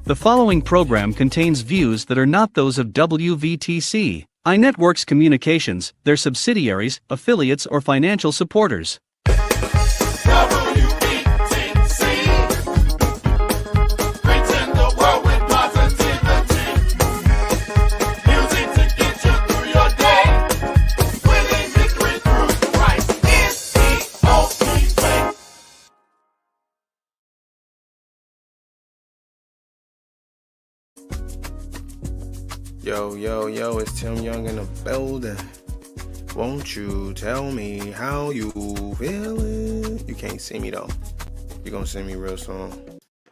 The following program contains views that are not those of WVTC, iNetworks Communications, their subsidiaries, affiliates, or financial supporters. Yo, it's Tim Young in the building. Won't you tell me how you feeling? You can't see me though. You're gonna see me real soon.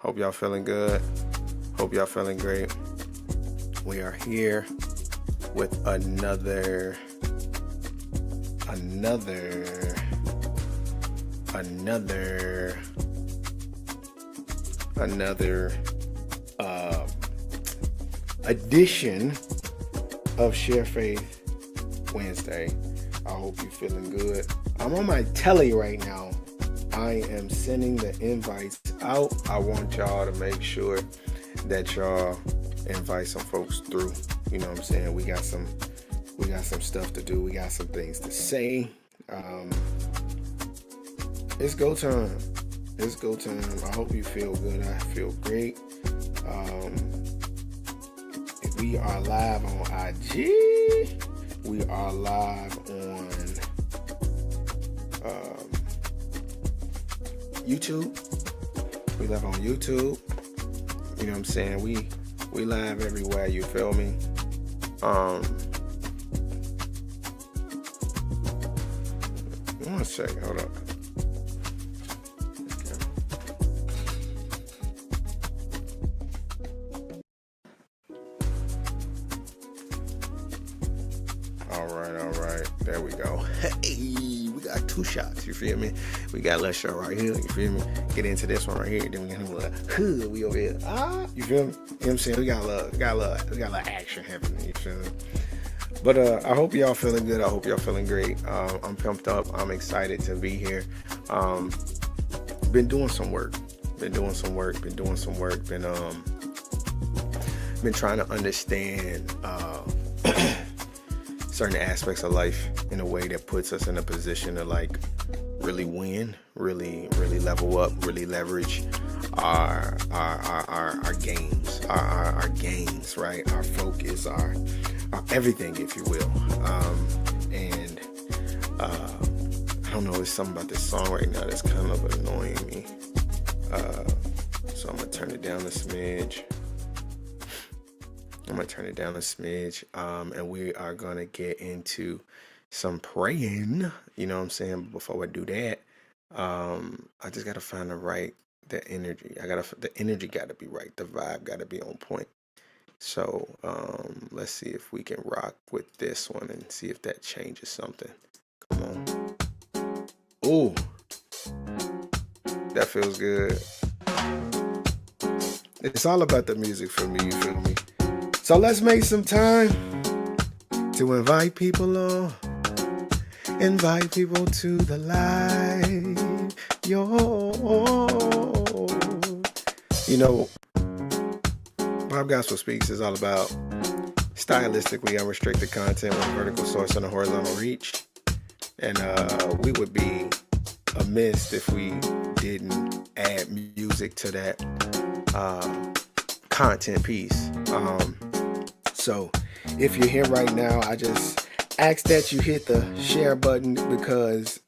Hope y'all feeling good. Hope y'all feeling great. We are here with another edition of Share Faith Wednesday. I hope you're feeling good. I'm on my telly right now. I am sending the invites out. I want y'all to make sure that y'all invite some folks through. You know what I'm saying? We got some stuff to do. We got some things to say. It's go time. I hope you feel good. I feel great. We are live on IG. We are live on YouTube. We live on YouTube. You know what I'm saying? We live everywhere, you feel me? One second, hold up. All right. There we go. Hey, we got two shots. You feel me? We got Let's Show right here. You feel me? Get into this one right here. Then we got we over here. You feel me? You know what I'm saying? We got a little action happening. You feel me? But I hope y'all feeling good. I hope y'all feeling great. I'm pumped up. I'm excited to be here. Been doing some work. Been trying to understand certain aspects of life in a way that puts us in a position to like really win, really level up, really leverage our gains, our gains, right? Our focus, our everything, if you will. And I don't know, there's something about this song right now that's kind of annoying me. So I'm gonna turn it down a smidge. And we are going to get into some praying, you know what I'm saying? Before I do that, I just got to find the energy. The energy got to be right. The vibe got to be on point. So let's see if we can rock with this one and see if that changes something. Come on. Ooh, that feels good. It's all about the music for me, you feel me? So let's make some time to invite people on. Invite people to the light. You know, Bob Gospel Speaks is all about stylistically unrestricted content with a vertical source and a horizontal reach. And we would be amiss if we didn't add music to that content piece. So if you're here right now, I just ask that you hit the share button because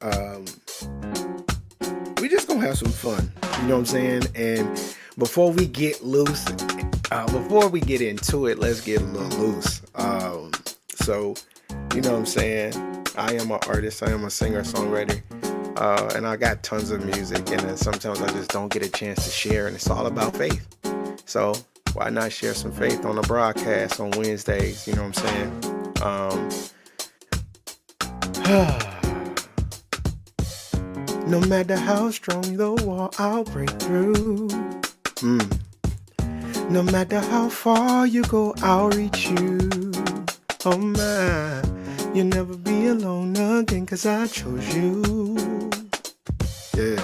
we just gonna have some fun. You know what I'm saying? And before we get loose, before we get into it, let's get a little loose. So you know what I'm saying? I am an artist. I am a singer-songwriter. And I got tons of music. And then sometimes I just don't get a chance to share. And it's all about faith. So why not share some faith on the broadcast on Wednesdays? You know what I'm saying? No matter how strong the wall, I'll break through. No matter how far you go, I'll reach you. Oh my, you'll never be alone again, 'cause I chose you. Yeah.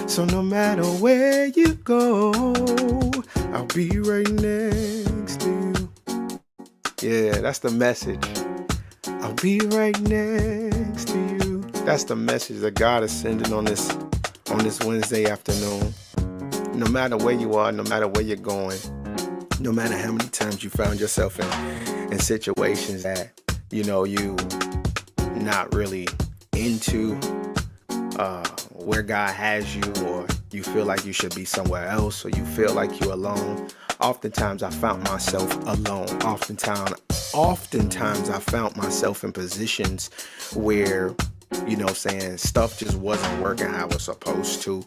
So no matter where you go, I'll be right next to you. Yeah, that's the message. I'll be right next to you. That's the message that God is sending on this Wednesday afternoon. No matter where you are, no matter where you're going, no matter how many times you found yourself in situations that, you not really into where God has you, or you feel like you should be somewhere else, or you feel like you're alone. Oftentimes I found myself alone. Oftentimes I found myself in positions where, stuff just wasn't working how it was supposed to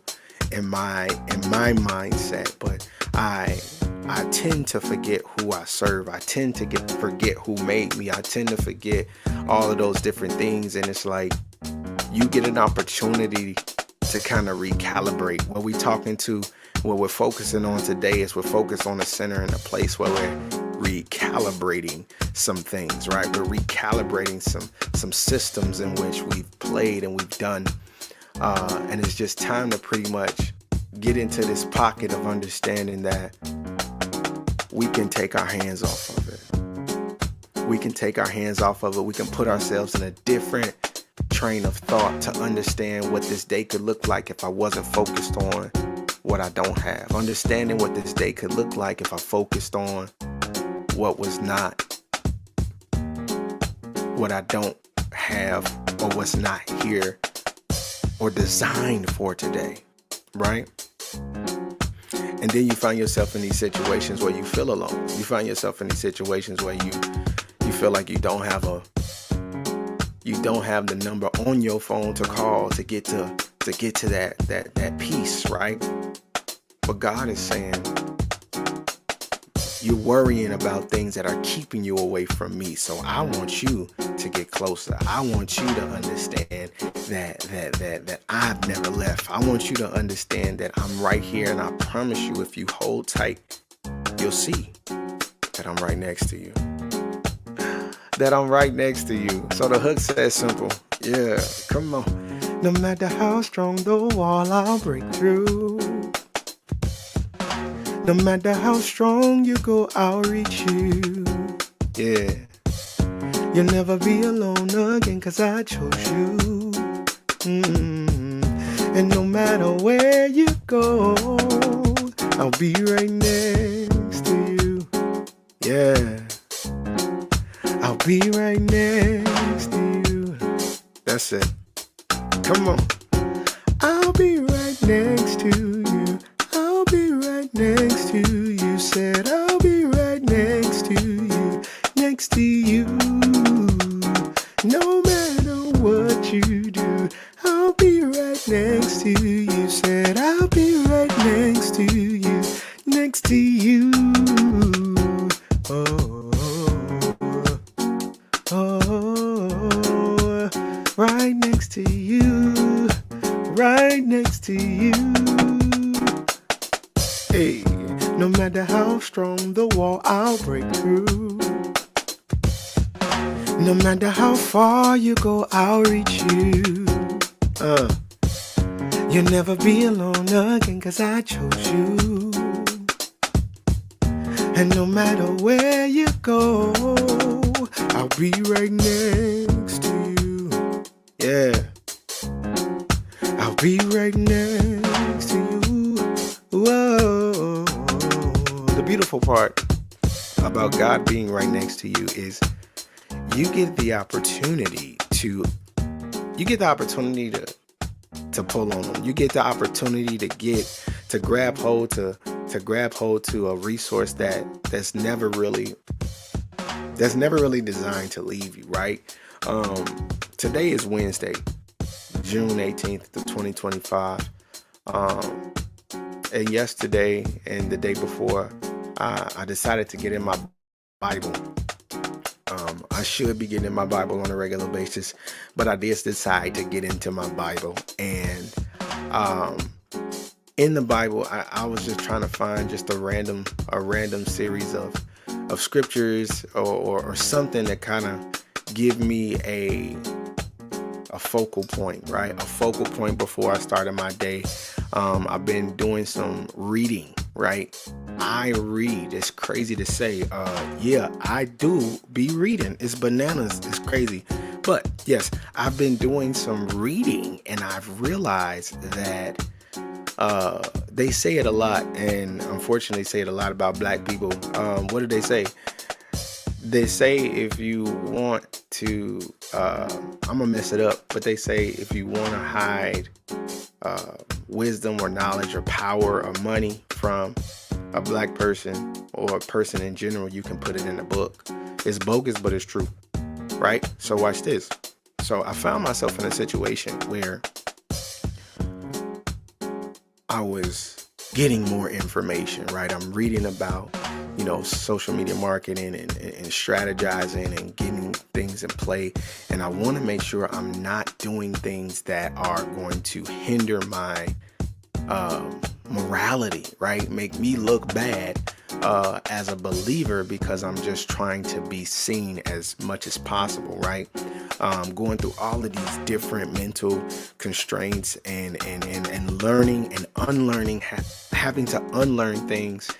in my mindset. But I tend to forget who I serve. I tend to forget who made me. I tend to forget all of those different things. And it's like you get an opportunity to kind of recalibrate. What we're focusing on today is we're focused on the center and the place where we're recalibrating some things, right? We're recalibrating some systems in which we've played and we've done. And it's just time to pretty much get into this pocket of understanding that we can take our hands off of it. We can take our hands off of it. We can put ourselves in a different train of thought to understand what this day could look like if I wasn't focused on what I don't have. Understanding what this day could look like if I focused on what was not, what I don't have, or what's not here or designed for today, right? And then you find yourself in these situations where you feel alone. You find yourself in these situations where you feel like you don't have the number on your phone to call to get to that peace, right? But God is saying, you're worrying about things that are keeping you away from me. So I want you to get closer. I want you to understand that I've never left. I want you to understand that I'm right here, and I promise you, if you hold tight, you'll see that I'm right next to you. That I'm right next to you. So the hook says simple. Yeah, come on. No matter how strong the wall, I'll break through. No matter how strong you go, I'll reach you. Yeah. You'll never be alone again, 'cause I chose you. And no matter where you go, I'll be right next to you. Yeah. I'll be right next to you. That's it. Come on. I'll be right next to you. I'll be right next to you. Said I'll be right next to you. Next to you. No matter what you do, I'll be right next to you. Said I'll be right next to you. Next to you. Right next to you, right next to you. Hey, no matter how strong the wall, I'll break through. No matter how far you go, I'll reach you. You'll never be alone again, 'cause I chose you. And no matter where you go, I'll be right next to you. Yeah, I'll be right next to you. Whoa. The beautiful part about God being right next to you is you get the opportunity to pull on them. You get the opportunity to grab hold to a resource that's never really designed to leave you, right? Today is Wednesday, June 18th, 2025. And yesterday and the day before, I decided to get in my Bible. I should be getting in my Bible on a regular basis, but I did decide to get into my Bible. And in the Bible, I was just trying to find just a random series of scriptures or something that kind of give me a focal point, right? A focal point before I started my day. I've been doing some reading right? I read. It's crazy to say. Yeah, I do be reading. It's bananas. It's crazy. But yes, I've been doing some reading and I've realized that they say it a lot, and unfortunately say it a lot about black people. What do they say? They say if you want to, I'm gonna mess it up, but they say if you want to hide wisdom or knowledge or power or money from a black person or a person in general, you can put it in a book. It's bogus, but it's true, right? So watch this. So I found myself in a situation where I was getting more information, right? I'm reading about, social media marketing and strategizing and getting things in play. And I want to make sure I'm not doing things that are going to hinder my morality, right? Make me look bad as a believer because I'm just trying to be seen as much as possible, right? Going through all of these different mental constraints and learning and unlearning, having to unlearn things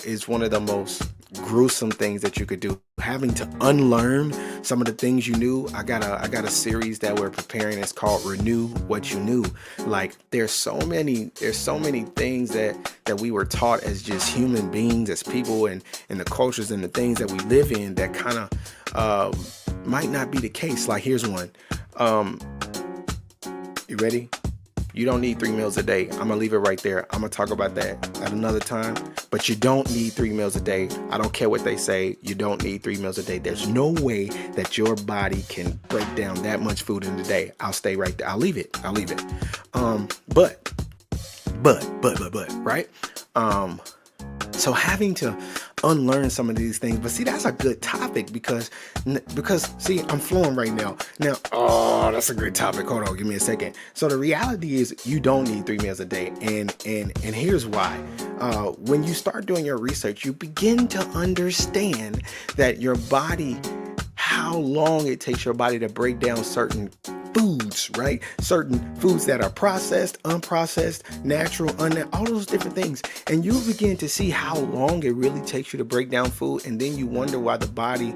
is one of the most gruesome things that you could do. Having to unlearn some of the things you knew. I got a series that we're preparing. It's called Renew What You Knew. Like there's so many things that we were taught as just human beings, as people, and the cultures and the things that we live in that kind of might not be the case. Like here's one. You ready? You don't need 3 meals a day. I'm gonna leave it right there. I'm gonna talk about that at another time. But you don't need 3 meals a day. I don't care what they say. You don't need 3 meals a day. There's no way that your body can break down that much food in a day. I'll stay right there. I'll leave it. But, right? So having to unlearn some of these things, but see, that's a good topic because see, I'm flowing right now. That's a great topic. Hold on, give me a second. So the reality is you don't need 3 meals a day. And here's why. When you start doing your research, you begin to understand that your body, how long it takes your body to break down certain foods, right? Certain foods that are processed, unprocessed, natural, all those different things. And you begin to see how long it really takes you to break down food. And then you wonder why the body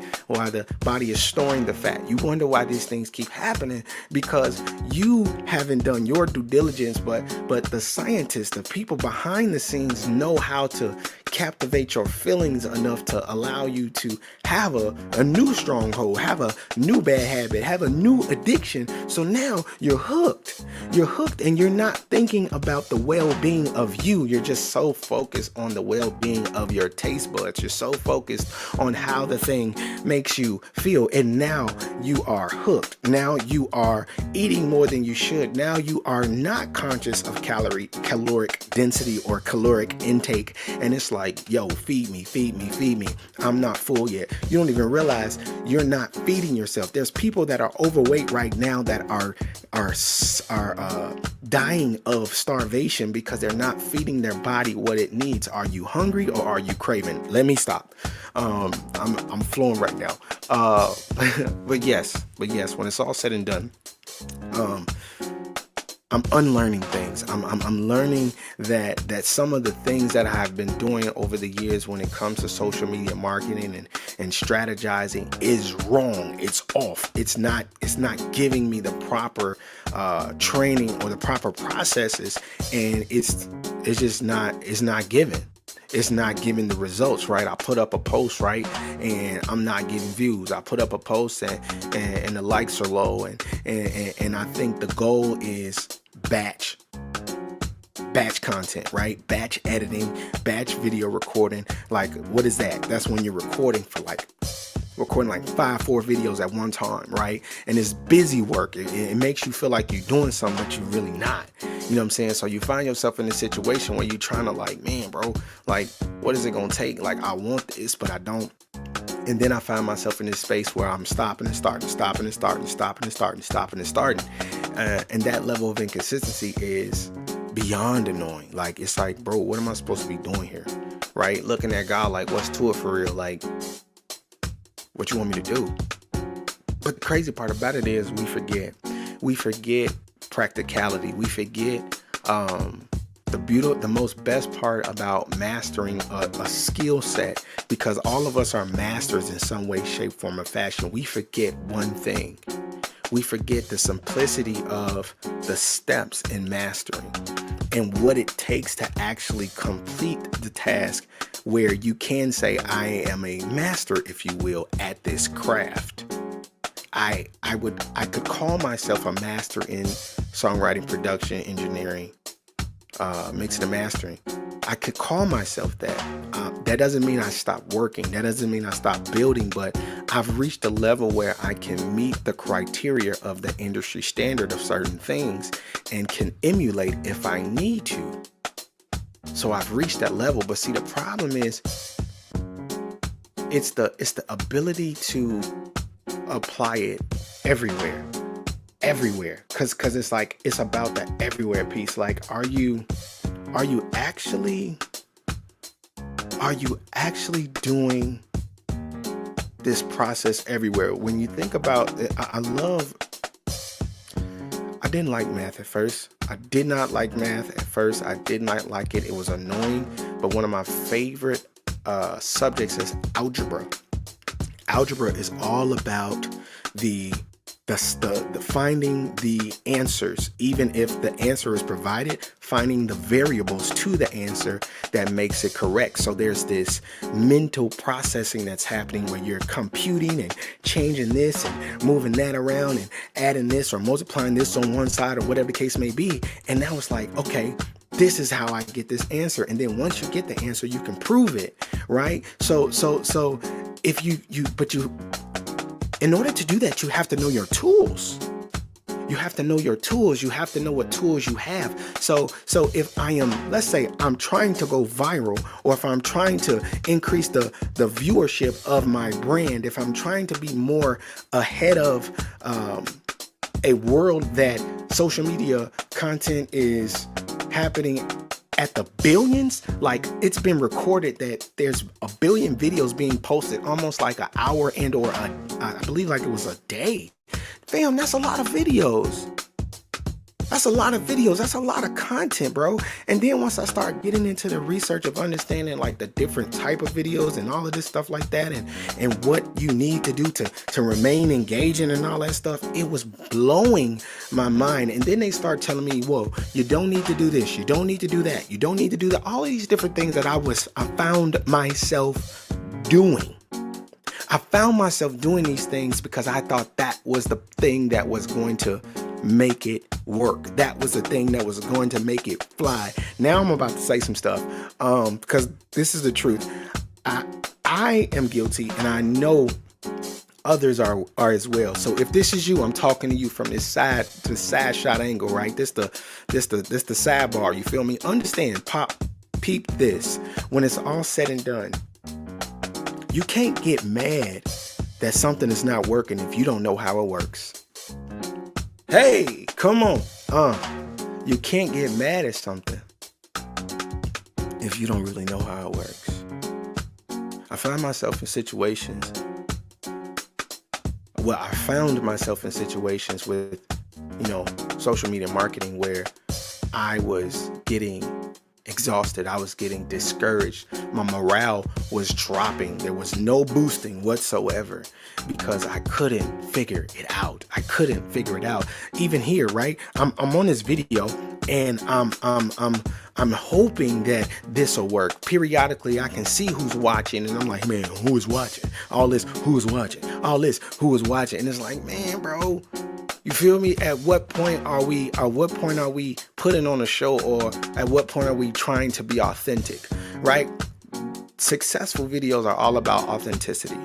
is storing the fat. You wonder why these things keep happening because you haven't done your due diligence, but the scientists, the people behind the scenes know how to captivate your feelings enough to allow you to have a new stronghold, have a new bad habit, have a new addiction. So now you're hooked. You're hooked and you're not thinking about the well-being of you. You're just so focused on the well-being of your taste buds. You're so focused on how the thing makes you feel. And now you are hooked. Now you are eating more than you should. Now you are not conscious of caloric density or caloric intake. And it's like, yo, feed me. I'm not full yet. You don't even realize you're not feeding yourself. There's people that are overweight right now that are dying of starvation because they're not feeding their body what it needs. Are you hungry or are you craving? Let me stop. I'm flowing right now. But yes, when it's all said and done, I'm unlearning things. I'm learning that some of the things that I've been doing over the years when it comes to social media marketing and strategizing is wrong. It's off. It's not giving me the proper training or the proper processes, and it's not giving. It's not giving the results, right? I put up a post, right, and I'm not getting views. I put up a post and the likes are low, and I think the goal is batch content, right? Batch editing, batch video recording. Like, what is that? That's when you're recording like 4 videos at one time, right? And it's busy work. It makes you feel like you're doing something, but you're really not. You know what I'm saying? So you find yourself in a situation where you're trying to like, man, bro, like, what is it going to take? Like, I want this, but I don't. And then I find myself in this space where I'm stopping and starting. And that level of inconsistency is beyond annoying. Like, it's like, bro, what am I supposed to be doing here? Right? Looking at God like, what's to it for real? Like, what you want me to do? But the crazy part about it is we forget practicality. We forget the most best part about mastering a skill set, because all of us are masters in some way, shape, form, or fashion, we forget one thing. We forget the simplicity of the steps in mastering and what it takes to actually complete the task, where you can say, I am a master, if you will, at this craft. I could call myself a master in songwriting, production, engineering, mixing and mastering. I could call myself that. That doesn't mean I stop working. That doesn't mean I stop building, but I've reached a level where I can meet the criteria of the industry standard of certain things and can emulate if I need to. So I've reached that level. But see, the problem is it's the ability to apply it everywhere. Cause it's like, it's about the everywhere piece. Like, are you actually doing this process everywhere? When you think about it, I didn't like math at first. I did not like math at first. I did not like it. It was annoying. But one of my favorite subjects is algebra. Algebra is all about the finding the answers, even if the answer is provided, finding the variables to the answer that makes it correct. So there's this mental processing that's happening where you're computing and changing this and moving that around and adding this or multiplying this on one side or whatever the case may be. And now it's like, okay, this is how I get this answer. And then once you get the answer, you can prove it, right? So if you in order to do that, you have to know your tools. You have to know your tools. You have to know what tools you have. So if I am, let's say I'm trying to go viral, or if I'm trying to increase the viewership of my brand, if I'm trying to be more ahead of a world that social media content is happening at the billions, like it's been recorded that there's a billion videos being posted almost like an hour and or I believe like it was a day. Fam, that's a lot of videos. That's a lot of videos. That's a lot of content, bro. And then once I start getting into the research of understanding like the different type of videos and all of this stuff like that, and what you need to do to remain engaging and all that stuff, it was blowing my mind. And then they start telling me, whoa, you don't need to do this. You don't need to do that. You don't need to do that. All of these different things that I found myself doing. I found myself doing these things because I thought that was the thing that was going to make it work. That was the thing that was going to make it fly. Now I'm about to say some stuff because this is the truth. I am guilty, and I know others are as well. So if this is you, I'm talking to you from this side shot angle, right? This the sidebar. You feel me? Understand? Peep this. When it's all said and done, you can't get mad that something is not working if you don't know how it works. Hey, come on. You can't get mad at something if you don't really know how it works. I found myself in situations with, social media marketing where I was getting exhausted. I was getting discouraged. My morale was dropping. There was no boosting whatsoever because I couldn't figure it out. Even here, right? I'm on this video and I'm hoping that this will work. Periodically, I can see who's watching, and I'm like, man, who is watching? All this, who is watching? All this, who is watching? And it's like, man, bro, you feel me? At what point are we putting on a show, or at what point are we trying to be authentic, right? Successful videos are all about authenticity.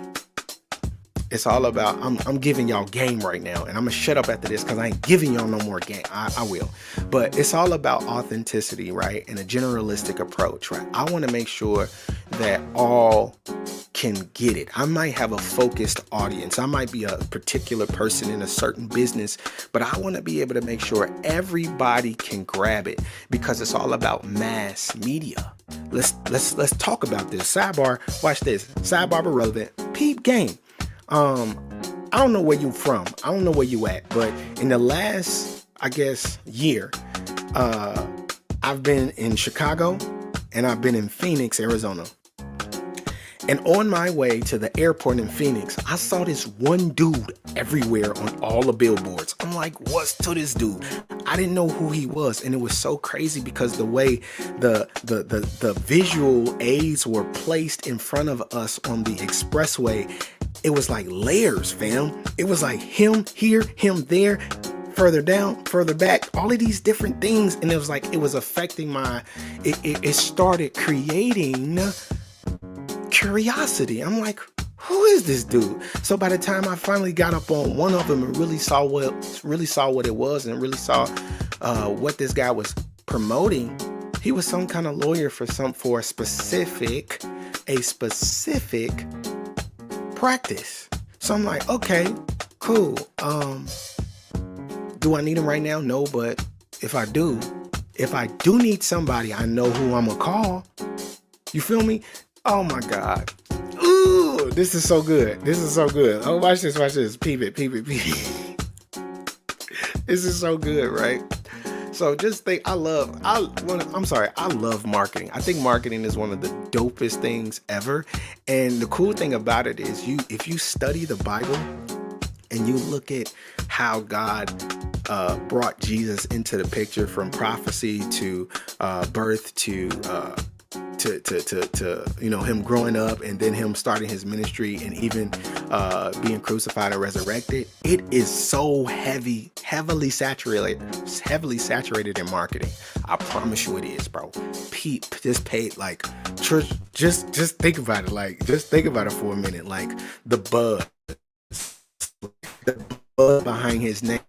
It's all about, I'm giving y'all game right now, and I'm gonna shut up after this because I ain't giving y'all no more game. I will. But it's all about authenticity, right? And a generalistic approach, right? I want to make sure that all can get it. I might have a focused audience. I might be a particular person in a certain business, but I want to be able to make sure everybody can grab it because it's all about mass media. Let's talk about this. Sidebar, watch this. Sidebar irrelevant. Peep game. I don't know where you from. I don't know where you at, but in the last, I guess, year, I've been in Chicago and I've been in Phoenix, Arizona. And on my way to the airport in Phoenix, I saw this one dude everywhere on all the billboards. I'm like, what's to this dude? I didn't know who he was. And it was so crazy because the way the visual aids were placed in front of us on the expressway, it was like layers, fam. It was like him here, him there, further down, further back, all of these different things. And it was like, it was affecting it started creating curiosity. I'm like, who is this dude? So by the time I finally got up on one of them and really saw what it was and really saw what this guy was promoting, he was some kind of lawyer for a specific practice. So I'm like, okay, cool. Do I need him right now? No, but if I do need somebody, I know who I'm gonna call. You feel me? Oh my God. Ooh, this is so good. Oh, watch this. Peep it. This is so good, right? So just think, I love marketing. I think marketing is one of the dopest things ever. And the cool thing about it is if you study the Bible and you look at how God brought Jesus into the picture, from prophecy to birth to him growing up, and then him starting his ministry, and even being crucified and resurrected, it is so heavily saturated in marketing. I promise you it is, bro. Just think about it. Like, just think about it for a minute. Like the buzz behind his name.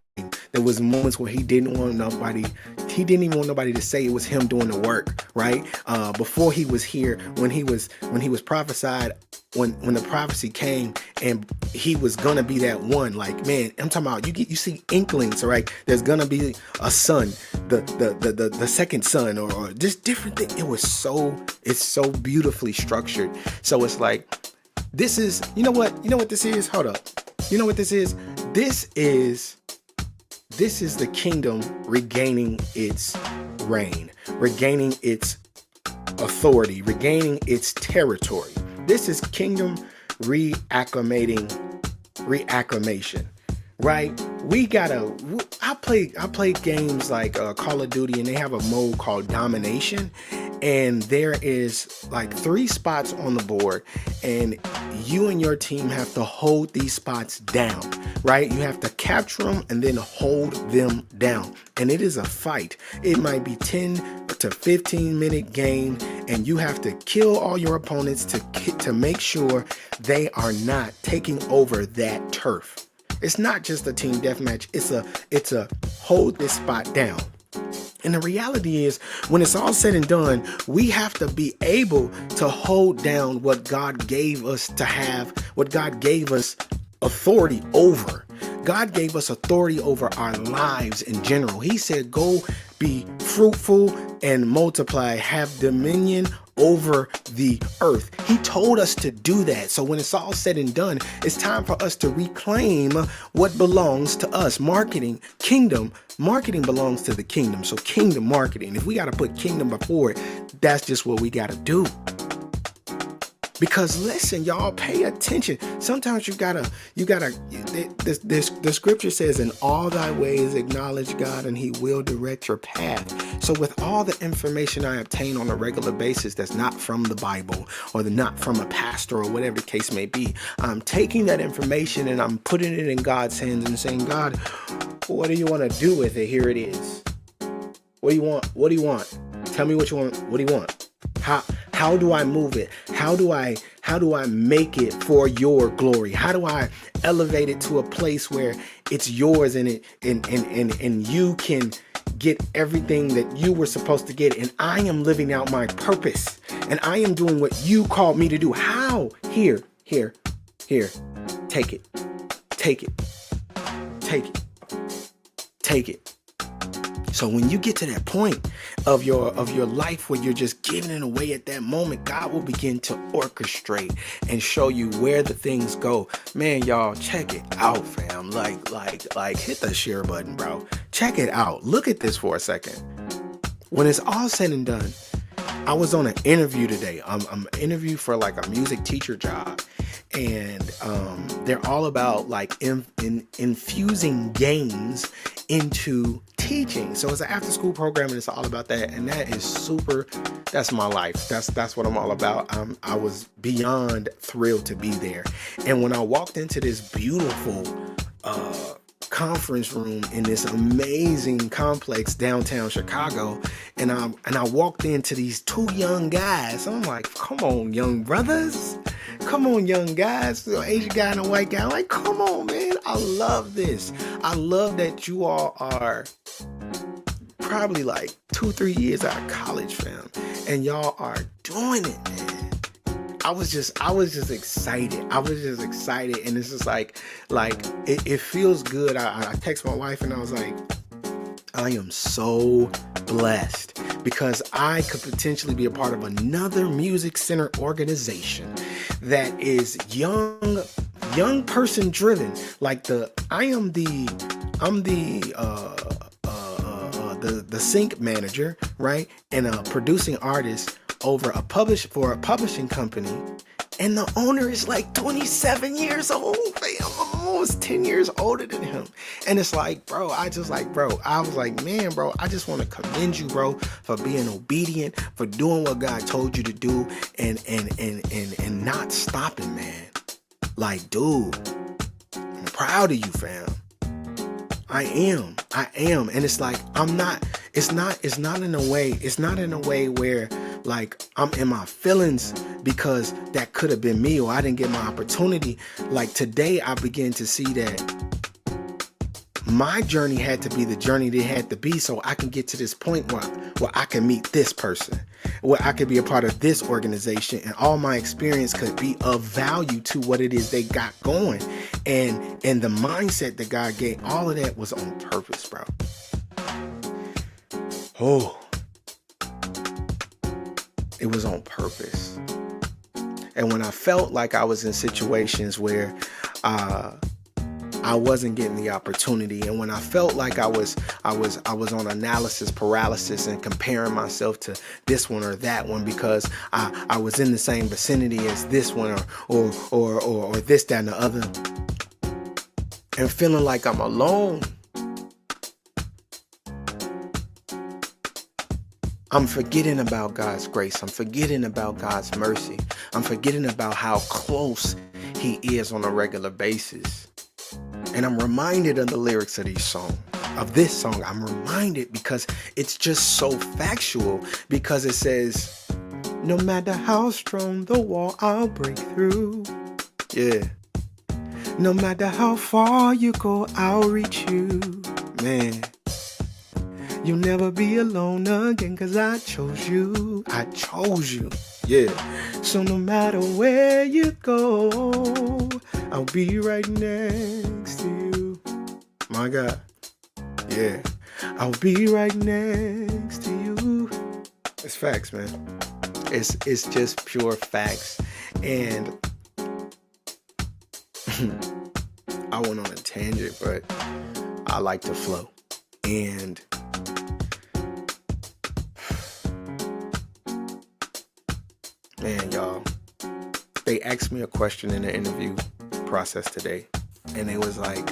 There was moments where he didn't even want nobody to say it was him doing the work, right? Before he was here, when he was prophesied, when the prophecy came and he was gonna be that one, like, man, I'm talking about, you see inklings, right? There's gonna be a son, the second son, or just different things. It's so beautifully structured. So it's like, this is, you know what this is? Hold up. You know what this is? This is the kingdom regaining its reign, regaining its authority, regaining its territory. This is kingdom reacclimation, right? I play games like Call of Duty, and they have a mode called Domination. And there is like 3 spots on the board, and you and your team have to hold these spots down, right? You have to capture them and then hold them down. And it is a fight. It might be 10 to 15 minute game, and you have to kill all your opponents to make sure they are not taking over that turf. It's not just a team deathmatch. It's a hold this spot down. And the reality is, when it's all said and done, we have to be able to hold down what God gave us to have, what God gave us authority over. God gave us authority over our lives in general. He said, go be fruitful and multiply, have dominion over the earth. He told us to do that. So when it's all said and done, it's time for us to reclaim what belongs to us. Marketing belongs to the kingdom. So kingdom marketing, if we got to put kingdom before it, that's just what we got to do. Because listen, y'all, pay attention. Sometimes the scripture says, in all thy ways acknowledge God and he will direct your path. So with all the information I obtain on a regular basis that's not from the Bible, or not from a pastor, or whatever the case may be, I'm taking that information and I'm putting it in God's hands and saying, God, what do you want to do with it? Here it is. What do you want? What do you want? Tell me what you want. What do you want? How do I move it? How do I make it for your glory? How do I elevate it to a place where it's yours and you can get everything that you were supposed to get, and I am living out my purpose and I am doing what you called me to do? How? Here. Take it. So when you get to that point of your life where you're just giving it away at that moment, God will begin to orchestrate and show you where the things go. Man, y'all, check it out, fam. Like hit the share button, bro. Check it out. Look at this for a second. when it's all said and done, I was on an interview today. I'm interviewed for like a music teacher job, and they're all about like infusing games into teaching. So it's an after school program, and it's all about that. And that is super. That's my life. That's what I'm all about. I was beyond thrilled to be there. And when I walked into this beautiful conference room in this amazing complex downtown Chicago, and I walked into these two young guys. I'm like, come on, young brothers. Come on, young guys. The Asian guy and a white guy. I'm like, come on, man. I love this. I love that you all are probably like 2-3 years out of college, fam. And y'all are doing it, man. I was just excited. I was just excited. And it's just like it feels good. I text my wife and I was like, I am so blessed because I could potentially be a part of another music center organization that is young person driven. Like I'm the sync manager, right? And a producing artist over a publishing company, and the owner is like 27 years old. I'm almost 10 years older than him. And it's like, bro, I was like, man, bro, I just want to commend you, bro, for being obedient, for doing what God told you to do, and not stopping, man. Like, dude, I'm proud of you, fam. I am. And it's like, it's not in a way where like I'm in my feelings because that could have been me or I didn't get my opportunity. Like today I began to see that my journey had to be the journey that had to be so I can get to this point where I can meet this person, where I could be a part of this organization, and all my experience could be of value to what it is they got going. And the mindset that God gave, all of that was on purpose, bro. Oh, it was on purpose. And when I felt like I was in situations where I wasn't getting the opportunity, and when I felt like I was on analysis paralysis and comparing myself to this one or that one because I was in the same vicinity as this one or this, that, and the other, and feeling like I'm alone, I'm forgetting about God's grace. I'm forgetting about God's mercy. I'm forgetting about how close He is on a regular basis. And I'm reminded of the lyrics of this song. I'm reminded because it's just so factual, because it says, no matter how strong the wall, I'll break through. Yeah. No matter how far you go, I'll reach you. Man. You'll never be alone again, 'cause I chose you. I chose you. Yeah. So no matter where you go, I'll be right next to you. My God. Yeah. I'll be right next to you. It's facts, man. It's just pure facts. And I went on a tangent, but I like to flow. And man, y'all, they asked me a question in the interview process today, and it was like,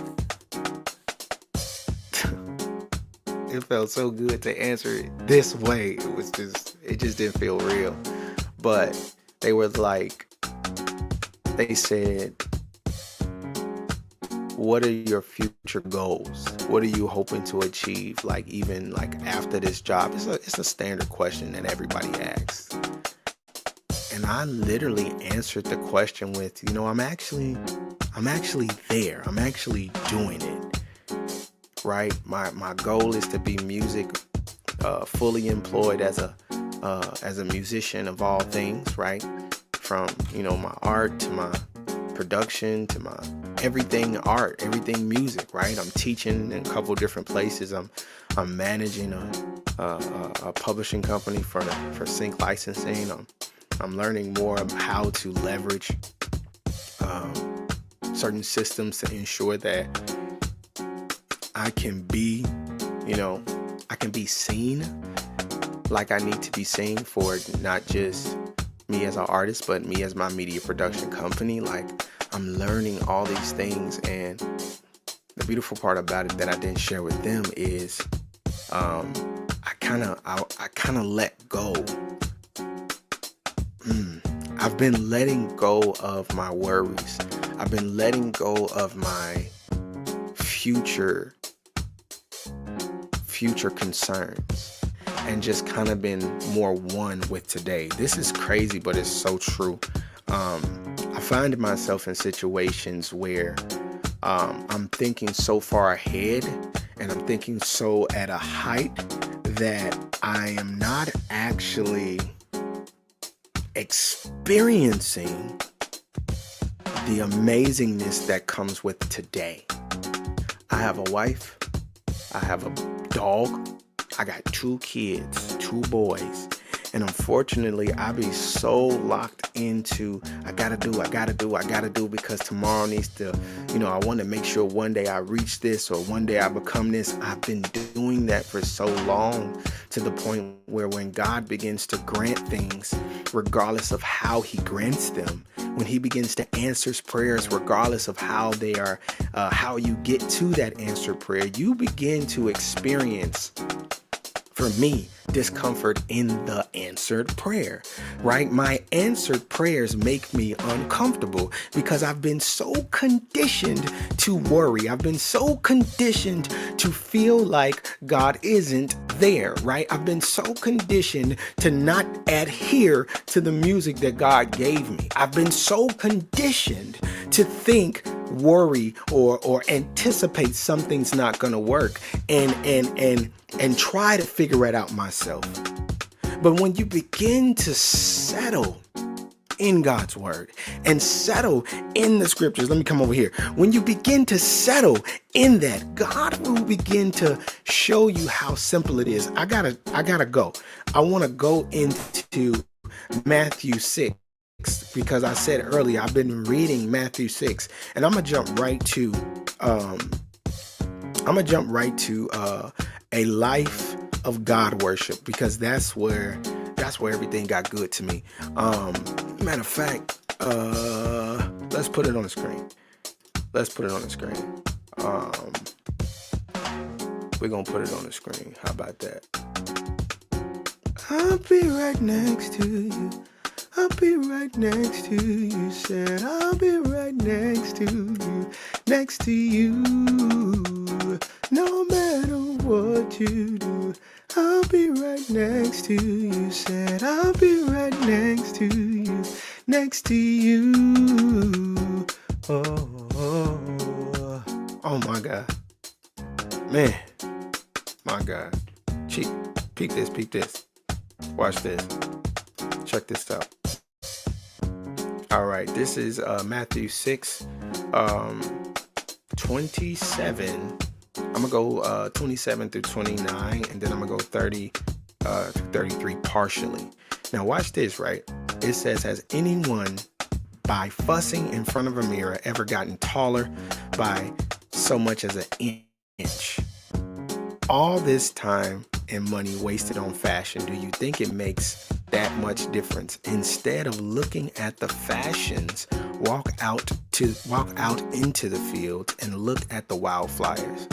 it felt so good to answer it this way. It just didn't feel real. But they were like, they said, what are your future goals? What are you hoping to achieve? Like, even like after this job? It's a standard question that everybody asks. And I literally answered the question with, I'm actually there. I'm actually doing it. Right? My goal is to be fully employed as a musician of all things, right? From, my art to my production to my everything art, everything music, right? I'm teaching in a couple different places. I'm managing a publishing company for sync licensing. I'm learning more of how to leverage certain systems to ensure that I can be seen like I need to be seen for not just me as an artist, but me as my media production company. Like, I'm learning all these things, and the beautiful part about it that I didn't share with them is I kind of let go. I've been letting go of my worries. I've been letting go of my future concerns, and just kind of been more one with today. This is crazy, but it's so true. I find myself in situations where I'm thinking so far ahead, and I'm thinking so at a height that I am not actually experiencing the amazingness that comes with today. I have a wife, I have a dog, I got 2 kids, 2 boys, and unfortunately I be so locked into I gotta do because tomorrow needs to, I want to make sure one day I reach this or one day I become this. I've been doing that for so long, to the point where when God begins to grant things, regardless of how he grants them, when he begins to answer prayers, regardless of how they are, how you get to that answered prayer, you begin to experience, for me, discomfort in the answered prayer, right? My answered prayers make me uncomfortable because I've been so conditioned to worry. I've been so conditioned to feel like God isn't there, right? I've been so conditioned to not adhere to the music that God gave me. I've been so conditioned to think, worry, or anticipate something's not going to work, and try to figure it out myself. But when you begin to settle in God's word and settle in the scriptures, let me come over here. When you begin to settle in that, God will begin to show you how simple it is. I gotta go. I want to go into Matthew 6. Because I said earlier, I've been reading Matthew 6, and I'm gonna jump right to a life of God worship, because that's where everything got good to me. Matter of fact, let's put it on the screen. We're gonna put it on the screen. How about that? I'll be right next to you. I'll be right next to you, said I'll be right next to you, no matter what you do. I'll be right next to you, said I'll be right next to you, oh my God, man, my God, peek this, watch this, check this out. All right, this is Matthew 6, 27. I'm going to go 27 through 29, and then I'm going to go 30 to 33 partially. Now, watch this, right? It says, has anyone, by fussing in front of a mirror, ever gotten taller by so much as an inch? All this time and money wasted on fashion, do you think it makes that much difference? Instead of looking at the fashions, walk out into the field and look at the wildflowers.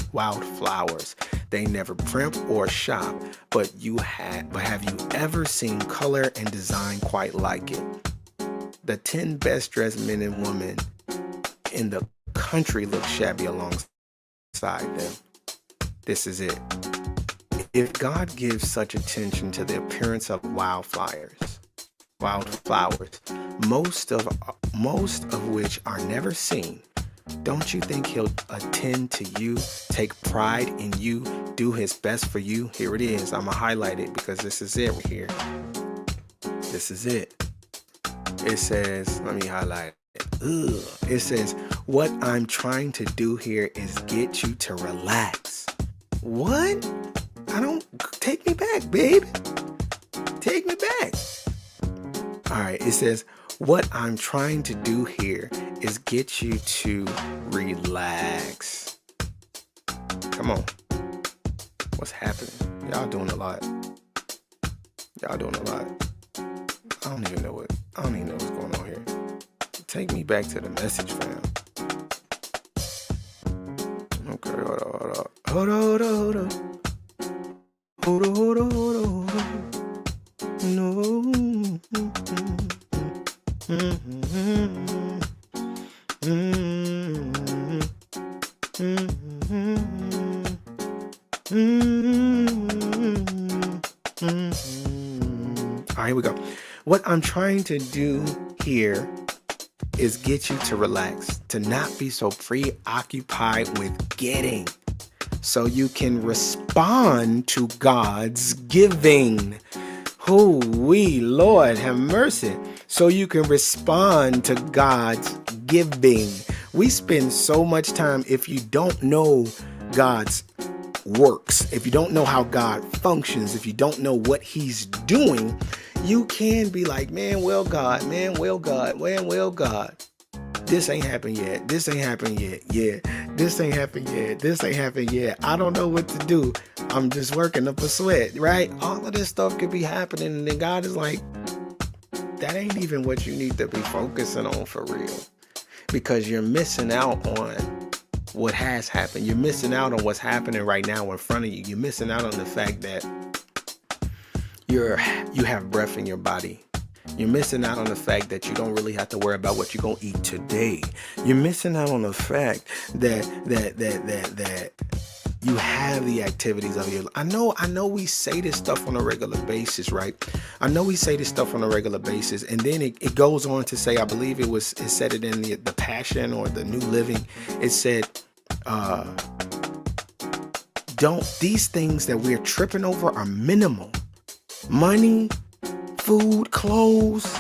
They never primp or shop, but have you ever seen color and design quite like it? The 10 best dressed men and women in the country look shabby alongside them. This is it. If God gives such attention to the appearance of wildflowers, most of which are never seen, don't you think he'll attend to you, take pride in you, do his best for you? Here it is. I'm going to highlight it because this is it right here. This is it. It says, let me highlight it. It says, what I'm trying to do here is get you to relax. What? Take me back, babe. Take me back. All right, it says, what I'm trying to do here is get you to relax. Come on. What's happening? Y'all doing a lot. Y'all doing a lot. I don't even know what's going on here. Take me back to the message, fam. Okay, hold on. No. All right, here we go. What I'm trying to do here is get you to relax, to not be so preoccupied with getting, so you can respond to God's giving. Lord have mercy. So you can respond to God's giving. We spend so much time, if you don't know God's works, if you don't know how God functions, if you don't know what he's doing, you can be like, man, well, God, this ain't happened yet. This ain't happened yet. Yeah, this ain't happened yet. This ain't happened yet. I don't know what to do. I'm just working up a sweat, right? All of this stuff could be happening. And then God is like, that ain't even what you need to be focusing on for real. Because you're missing out on what has happened. You're missing out on what's happening right now in front of you. You're missing out on the fact that you have breath in your body. You're missing out on the fact that you don't really have to worry about what you're going to eat today. You're missing out on the fact that you have the activities of your life. I know we say this stuff on a regular basis, right? I know we say this stuff on a regular basis. And then it goes on to say, I believe it said it in the Passion or the New Living. It said, these things that we're tripping over are minimal. Money, food, clothes,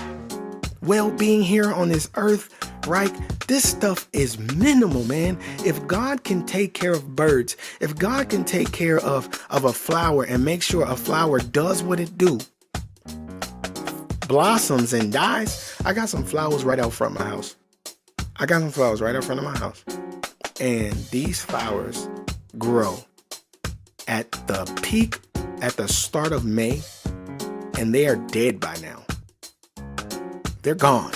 well-being here on this earth, right? This stuff is minimal, man. If God can take care of birds, if God can take care of a flower and make sure a flower does what it do, blossoms and dies. I got some flowers right out front of my house. And these flowers grow at the peak, at the start of May, and they are dead by now. They're gone.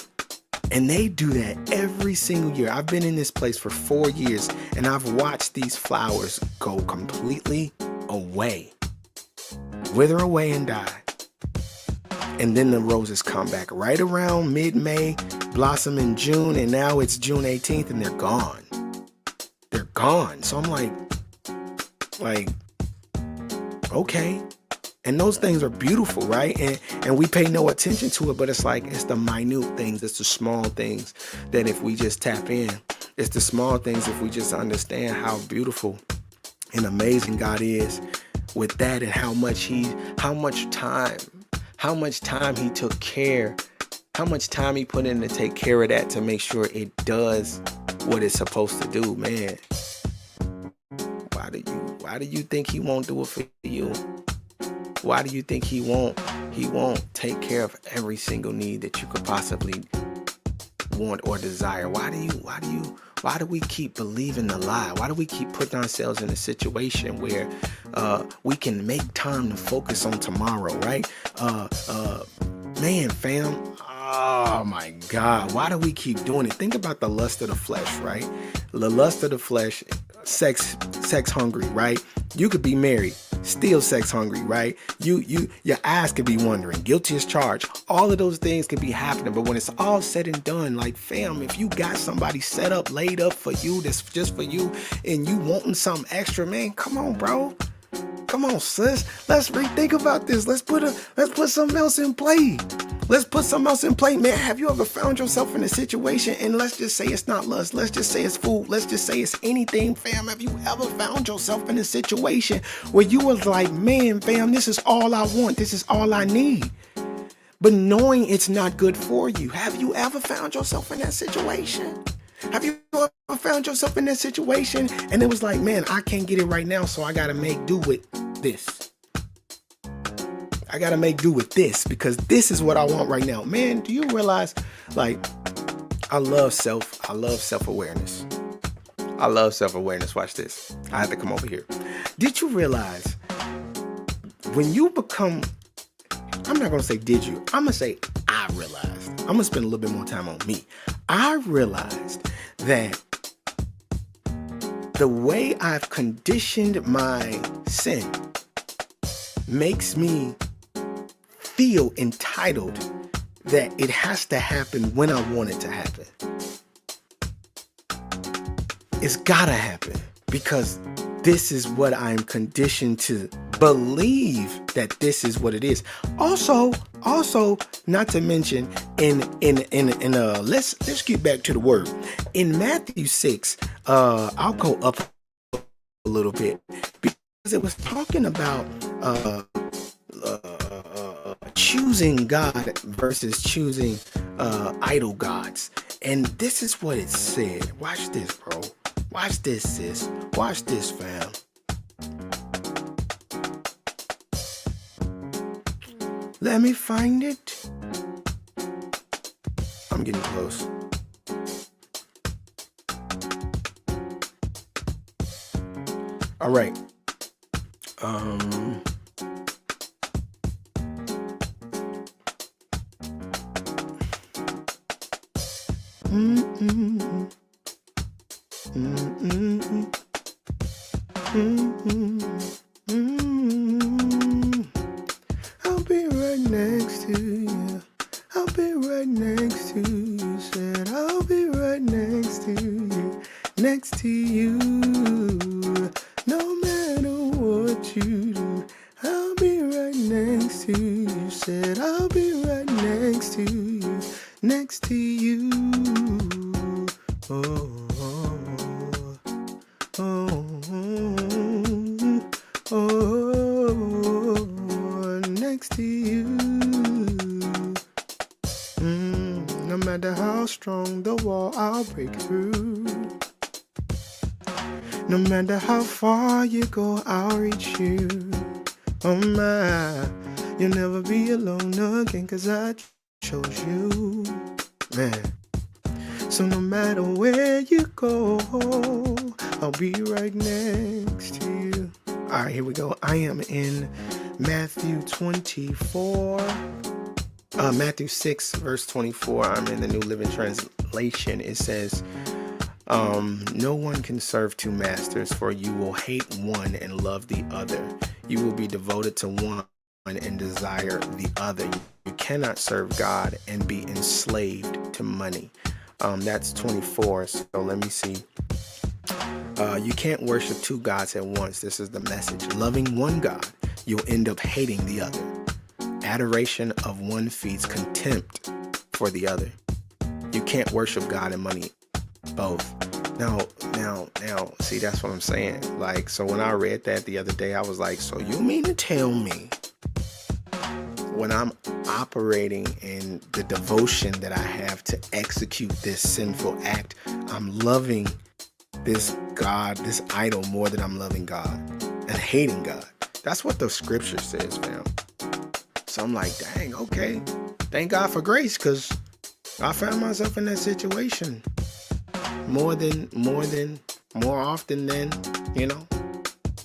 And they do that every single year. I've been in this place for 4 years, and I've watched these flowers go completely away, wither away and die. And then the roses come back right around mid-May, blossom in June, and now it's June 18th, and they're gone. They're gone. So I'm like, okay. And those things are beautiful, right? And we pay no attention to it, but it's the minute things, it's the small things that if we just tap in, it's the small things if we just understand how beautiful and amazing God is with that, and how much time he took care, how much time he put in to take care of that, to make sure it does what it's supposed to do, man. Why do you think he won't do it for you? Why do you think he won't take care of every single need that you could possibly want or desire? Why do we keep believing the lie? Why do we keep putting ourselves in a situation where we can make time to focus on tomorrow, right? Man, fam, oh my God, why do we keep doing it? Think about the lust of the flesh, right? The lust of the flesh, sex hungry, right? You could be married, still sex hungry, right? Your eyes could be wandering, guilty as charged. All of those things could be happening, but when it's all said and done, like, fam, if you got somebody set up, laid up for you, that's just for you, and you wanting something extra, man, come on, bro. Come on, sis. Let's rethink about this. Let's put something else in play. Man, have you ever found yourself in a situation, and let's just say it's not lust, let's just say it's food, let's just say it's anything, fam. Have you ever found yourself in a situation where you was like, man, fam, this is all I want, this is all I need, but knowing it's not good for you? Have you ever found yourself in that situation? Have you ever found yourself in that situation and it was like, man, I can't get it right now, so I gotta make do with this. I gotta make do with this because this is what I want right now. Man, do you realize, like, I love self-awareness. I love self-awareness. Watch this. I have to come over here. Did you realize when you become, I'm not going to say did you. I'm going to say I realized. I'm going to spend a little bit more time on me. I realized that the way I've conditioned my sin makes me feel entitled that it has to happen when I want it to happen. It's gotta happen because this is what I'm conditioned to believe, that this is what it is. Also, not to mention let's get back to the word. In Matthew 6, I'll go up a little bit because it was talking about choosing God versus choosing idol gods. And this is what it said. Watch this, bro. Watch this, sis. Watch this, fam. Let me find it. I'm getting close. All right. I'll be right next to you. I'll be right next to you. Said I'll be right next to you. Next to you. No matter what you do, I'll be right next to you. Said I'll be right next to you. Next to you. Oh. Next to you. No matter how strong the wall, I'll break through. No matter how far you go, I'll reach you. Oh my, you'll never be alone again, 'cause I chose you. Man. So no matter where you go, I'll be right next to you. All right, here we go. I am in Matthew 24. Matthew 6, verse 24. I'm in the New Living Translation. It says, no one can serve two masters, for you will hate one and love the other. You will be devoted to one and desire the other. You cannot serve God and be enslaved to money. That's 24. So let me see. You can't worship two gods at once. This is the message. Loving one God, you'll end up hating the other. Adoration of one feeds contempt for the other. You can't worship God and money both. Now, see, that's what I'm saying. Like, so when I read that the other day, I was like, so you mean to tell me when I'm operating in the devotion that I have to execute this sinful act, I'm loving this God, this idol, more than I'm loving God and hating God? That's what the scripture says, fam. So I'm like, dang, okay. Thank God for grace, because I found myself in that situation more often than,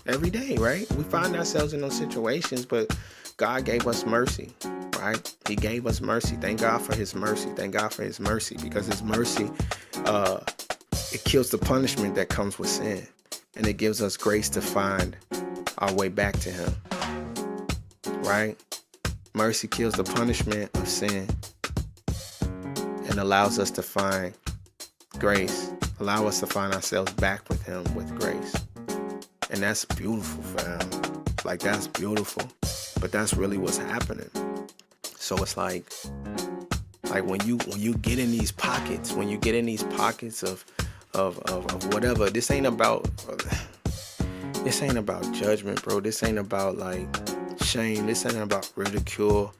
every day, right? We find ourselves in those situations, but God gave us mercy, right? He gave us mercy. Thank God for his mercy. Thank God for his mercy, because his mercy, it kills the punishment that comes with sin, and it gives us grace to find our way back to him, right? Mercy kills the punishment of sin and allows us to find grace, allow us to find ourselves back with him with grace. And that's beautiful, fam. Like, that's beautiful. But that's really what's happening. So it's like when you get in these pockets, of whatever, this ain't about judgment, bro. This ain't about like shame. This ain't about ridicule.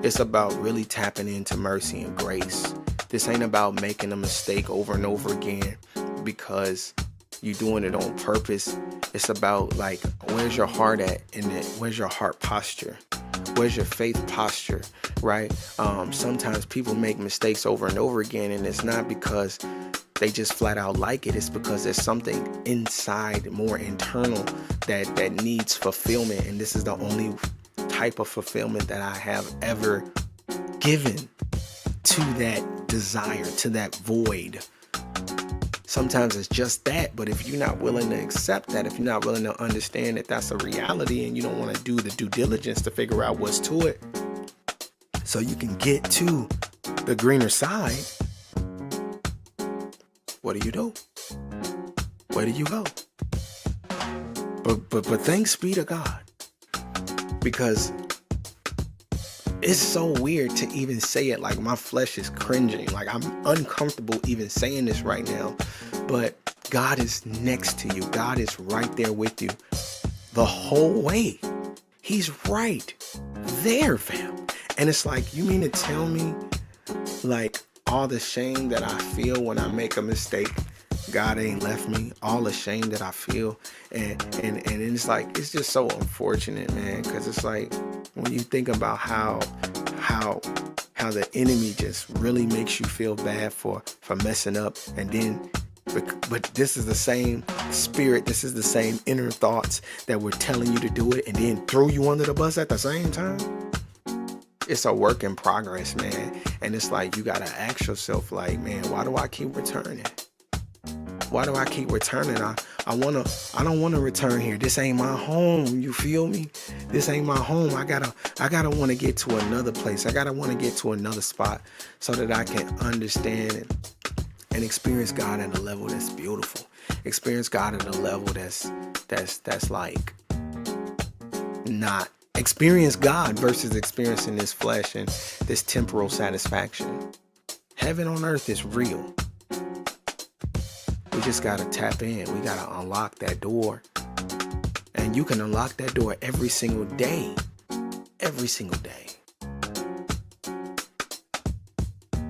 It's about really tapping into mercy and grace. This ain't about making a mistake over and over again because you're doing it on purpose. It's about, like, where's your heart at in it? Where's your heart posture? Where's your faith posture, right? Sometimes people make mistakes over and over again, and it's not because they just flat out like it. It's because there's something inside, more internal, that needs fulfillment. And this is the only type of fulfillment that I have ever given to that desire, to that void. Sometimes it's just that, but if you're not willing to accept that, if you're not willing to understand that that's a reality and you don't want to do the due diligence to figure out what's to it so you can get to the greener side, what do? Where do you go? But thanks be to God, because it's so weird to even say it. Like, my flesh is cringing. Like, I'm uncomfortable even saying this right now. But God is next to you. God is right there with you the whole way. He's right there, fam. And it's like, you mean to tell me, like, all the shame that I feel when I make a mistake, God ain't left me? All the shame that I feel. And it's like, it's just so unfortunate, man. Because it's like, when you think about how the enemy just really makes you feel bad for messing up, and then but this is the same spirit, this is the same inner thoughts that were telling you to do it and then throw you under the bus at the same time. It's a work in progress, man. And it's like, you gotta ask yourself, like, man, why do I keep returning? Why do I keep returning? I don't wanna return here. This ain't my home. You feel me? This ain't my home. I gotta wanna get to another place. I gotta wanna get to another spot so that I can understand and experience God at a level that's beautiful. Experience God at a level that's like not experience God versus experiencing this flesh and this temporal satisfaction. Heaven on earth is real. We just gotta tap in. We gotta unlock that door. And you can unlock that door every single day. Every single day.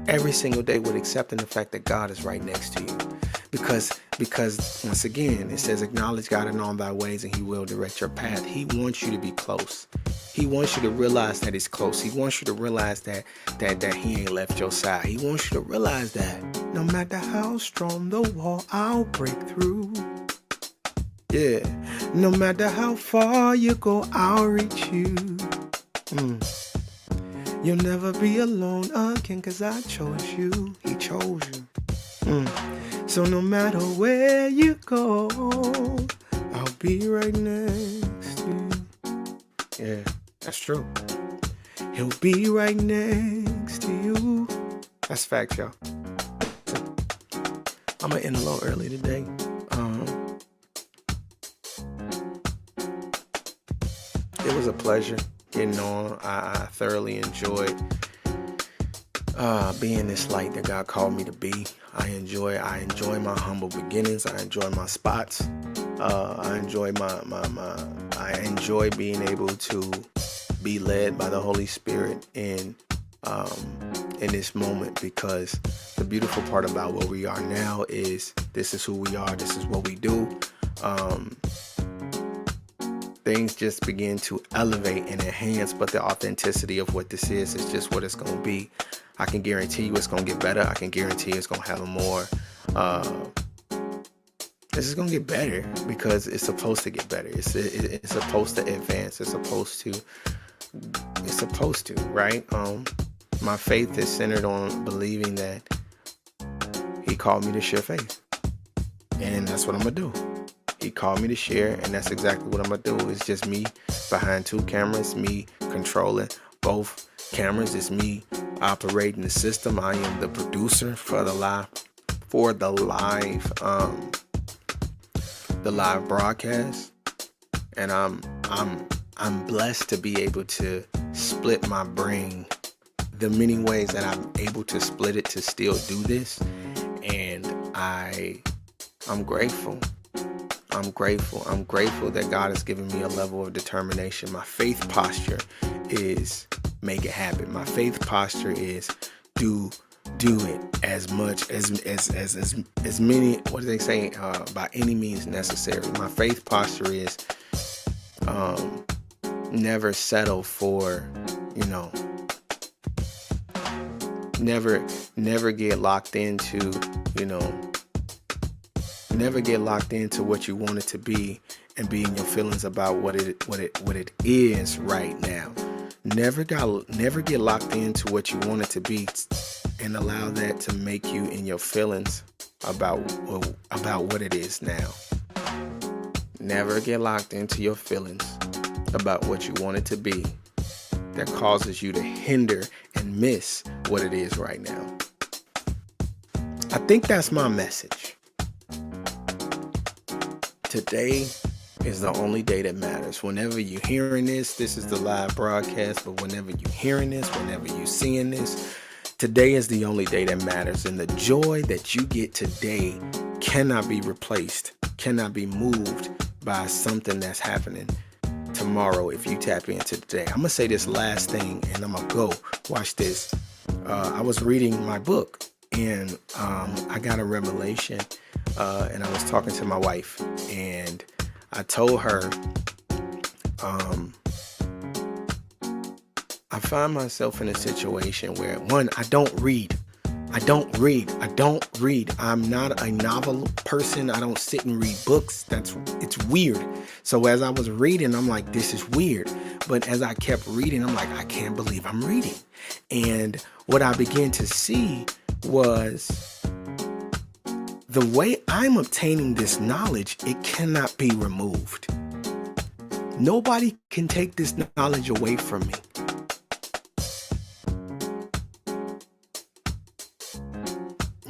Every single day, with accepting the fact that God is right next to you. Because once again, it says, acknowledge God in all thy ways and he will direct your path. He wants you to be close. He wants you to realize that he's close. He wants you to realize that he ain't left your side. He wants you to realize that no matter how strong the wall, I'll break through. Yeah. No matter how far you go, I'll reach you. You'll never be alone again, 'cause I chose you. He chose you. So no matter where you go, I'll be right next to you. Yeah, that's true. He'll be right next to you. That's facts, y'all. I'm gonna end a little early today. It was a pleasure getting on. I thoroughly enjoyed being this light that God called me to be. I enjoy my humble beginnings. I enjoy my spots. I enjoy I enjoy being able to be led by the Holy Spirit in this moment, because the beautiful part about where we are now is this is who we are. This is what we do. Things just begin to elevate and enhance, but the authenticity of what this is just what it's going to be. I can guarantee you it's going to get better. I can guarantee it's going to have a more, this is going to get better because it's supposed to get better. It's supposed to advance. It's supposed to, right? My faith is centered on believing that he called me to share faith. And that's what I'm going to do. He called me to share, and that's exactly what I'm going to do. It's just me behind two cameras, me controlling both cameras. It's me operating the system. I am the producer for the live broadcast. And I'm blessed to be able to split my brain the many ways that I'm able to split it to still do this. And I'm grateful. I'm grateful that God has given me a level of determination. My faith posture is make it happen. My faith posture is do it as much as many, what do they say, by any means necessary. My faith posture is never settle for, never get locked into, Never get locked into what you want it to be and be in your feelings about what it is right now. Never get locked into what you want it to be and allow that to make you in your feelings about what it is now. Never get locked into your feelings about what you want it to be that causes you to hinder and miss what it is right now. I think that's my message. Today is the only day that matters. Whenever you're hearing this is the live broadcast, but whenever you're hearing this, whenever you're seeing this, today is the only day that matters. And the joy that you get today cannot be replaced, cannot be moved by something that's happening tomorrow if you tap into today. I'm going to say this last thing and I'm going to go. Watch this. I was reading my book and I got a revelation and I was talking to my wife and I told her I find myself in a situation where, one, I don't read. I'm not a novel person. I don't sit and read books. It's weird. So as I was reading, I'm like, this is weird. But as I kept reading, I'm like, I can't believe I'm reading. And what I began to see was the way I'm obtaining this knowledge, it cannot be removed. Nobody can take this knowledge away from me.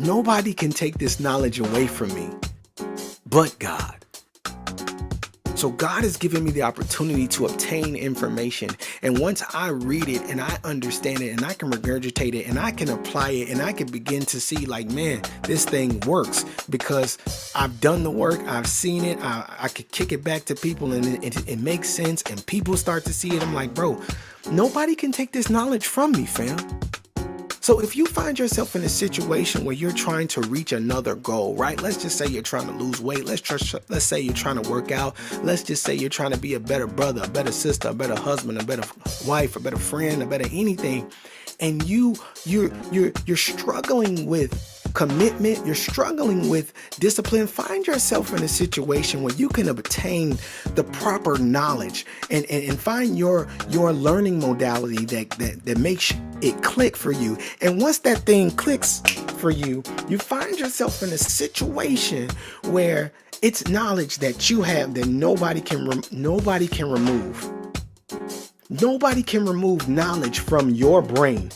Nobody can take this knowledge away from me but God. So God has given me the opportunity to obtain information. And once I read it and I understand it and I can regurgitate it and I can apply it and I can begin to see like, man, this thing works because I've done the work. I've seen it. I could kick it back to people and it makes sense and people start to see it. I'm like, bro, nobody can take this knowledge from me, fam. So if you find yourself in a situation where you're trying to reach another goal, right? Let's just say you're trying to lose weight. Let's say you're trying to work out. Let's just say you're trying to be a better brother, a better sister, a better husband, a better wife, a better friend, a better anything. And you're struggling with commitment, you're struggling with discipline. Find yourself in a situation where you can obtain the proper knowledge and find your learning modality that makes it click for you. And once that thing clicks for you, you find yourself in a situation where it's knowledge that you have that nobody can remove. Nobody can remove knowledge from your brain.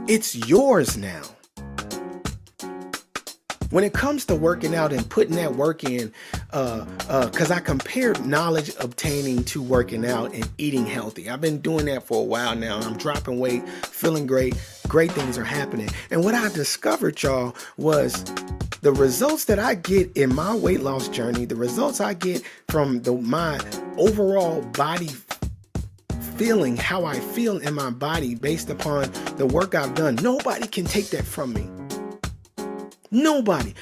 It's yours now. When it comes to working out and putting that work in, because I compared knowledge obtaining to working out and eating healthy. I've been doing that for a while now. I'm dropping weight, feeling great. Great things are happening. And what I discovered, y'all, was the results that I get in my weight loss journey, the results I get from my overall body feeling, how I feel in my body based upon the work I've done. Nobody can take that from me. Nobody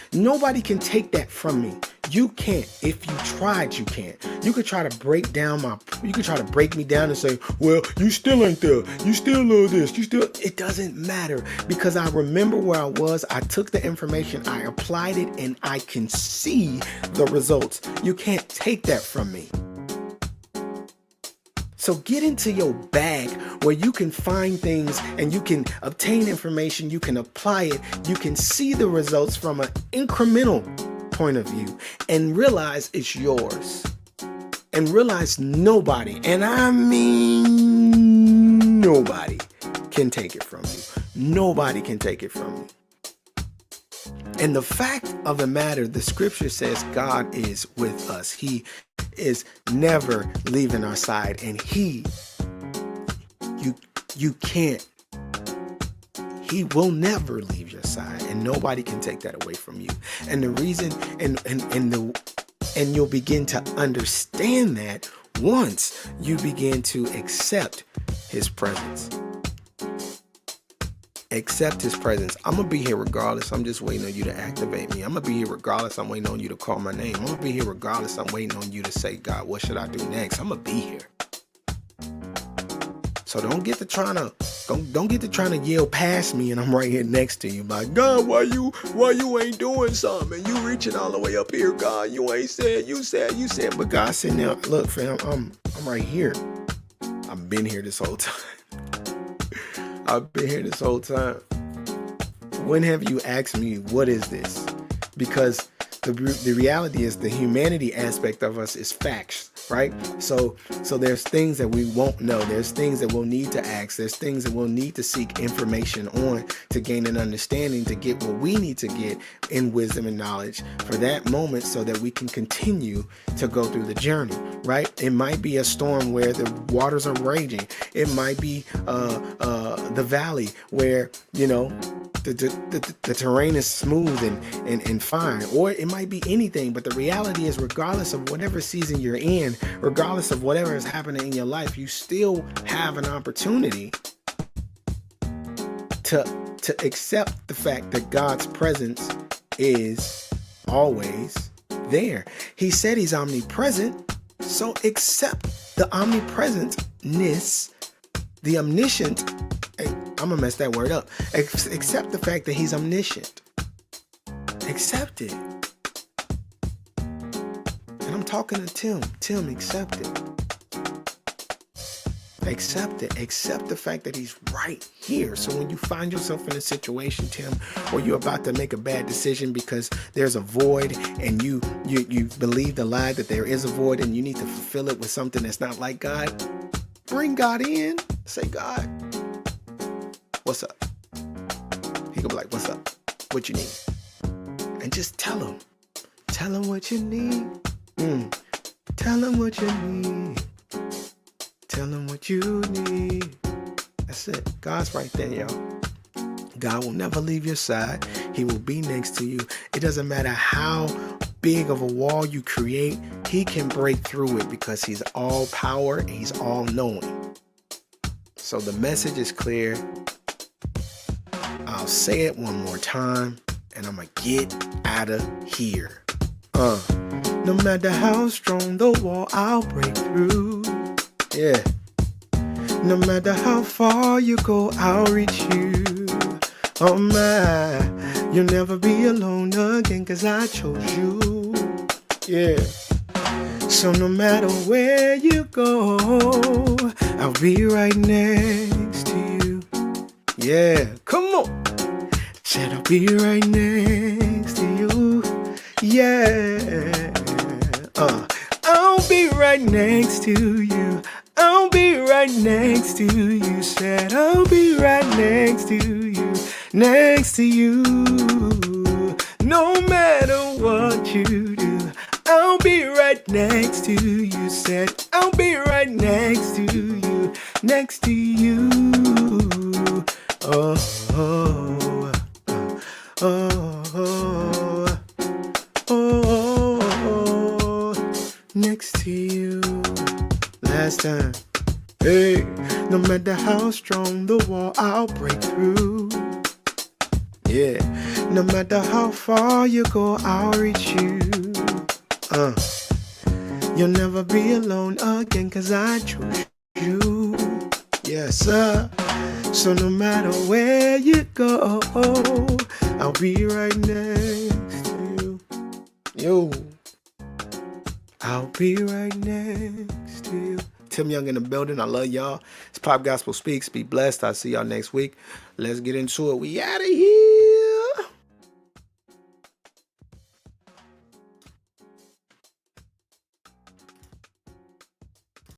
can take that from me. You can't. If you tried, you can't. You could try to break me down and say, well, you still ain't there. You still love this. It doesn't matter because I remember where I was. I took the information, I applied it, and I can see the results. You can't take that from me. So get into your bag where you can find things and you can obtain information, you can apply it, you can see the results from an incremental point of view and realize it's yours. And realize nobody, and I mean nobody, can take it from you. Nobody can take it from you. And the fact of the matter, the scripture says God is with us. He is never leaving our side, and you can't. He will never leave your side, and nobody can take that away from you. And the reason, and you'll begin to understand that once you begin to accept His presence. Accept His presence. I'm going to be here regardless. I'm just waiting on you to activate me. I'm going to be here regardless. I'm waiting on you to call my name. I'm going to be here regardless. I'm waiting on you to say, God, what should I do next? I'm going to be here. So don't get to trying to Don't get to trying to yell past me and I'm right here next to you. Like, God, why you ain't doing something? You reaching all the way up here, God. You ain't said, you said. But God said, now, look, fam, I'm right here. I've been here this whole time. I've been here this whole time. When have you asked me, what is this? Because the reality is the humanity aspect of us is facts, right? So there's things that we won't know. There's things that we'll need to ask. There's things that we'll need to seek information on to gain an understanding, to get what we need to get in wisdom and knowledge for that moment so that we can continue to go through the journey, right? It might be a storm where the waters are raging. It might be the valley where, the terrain is smooth and fine, or it might be anything. But the reality is, regardless of whatever season you're in, regardless of whatever is happening in your life, you still have an opportunity to accept the fact that God's presence is always there. He said he's omnipresent, so accept the omnipresentness, the omniscient. I'm gonna mess that word up. Accept the fact that he's omniscient. Accept it. And I'm talking to Tim. Tim, accept it. Accept it. Accept the fact that he's right here. So when you find yourself in a situation, Tim, where you're about to make a bad decision because there's a void and you believe the lie that there is a void and you need to fulfill it with something that's not like God, bring God in. Say, God, what's up? He gonna be like, what's up? What you need? And just tell him. Tell him what you need. Tell him what you need. Tell him what you need. That's it. God's right there, y'all. God will never leave your side. He will be next to you. It doesn't matter how big of a wall you create. He can break through it because he's all power and he's all knowing. So the message is clear. I'll say it one more time and I'm gonna get out of here. No matter how strong the wall, I'll break through. Yeah. No matter how far you go, I'll reach you. Oh my, you'll never be alone again, 'cause I chose you. Yeah. So no matter where you go, I'll be right next to you. Yeah, come on. Said I'll be right next to you. Yeah. I'll be right next to you. I'll be right next to you. Said I'll be right next to you. Next to you. No matter what you do, I'll be right next to you. Said I'll be right next to you. Next to you. Oh, oh, oh, oh, oh, oh, next to you. Last time. Hey, no matter how strong the wall, I'll break through. Yeah, no matter how far you go, I'll reach you. You'll never be alone again, 'cause I chose you. Yes, sir. So no matter where you go, I'll be right next to you. Yo, I'll be right next to you. Tim Young in the building. I love y'all. It's Pop Gospel Speaks. Be blessed. I'll see y'all next week. Let's get into it. We out of here.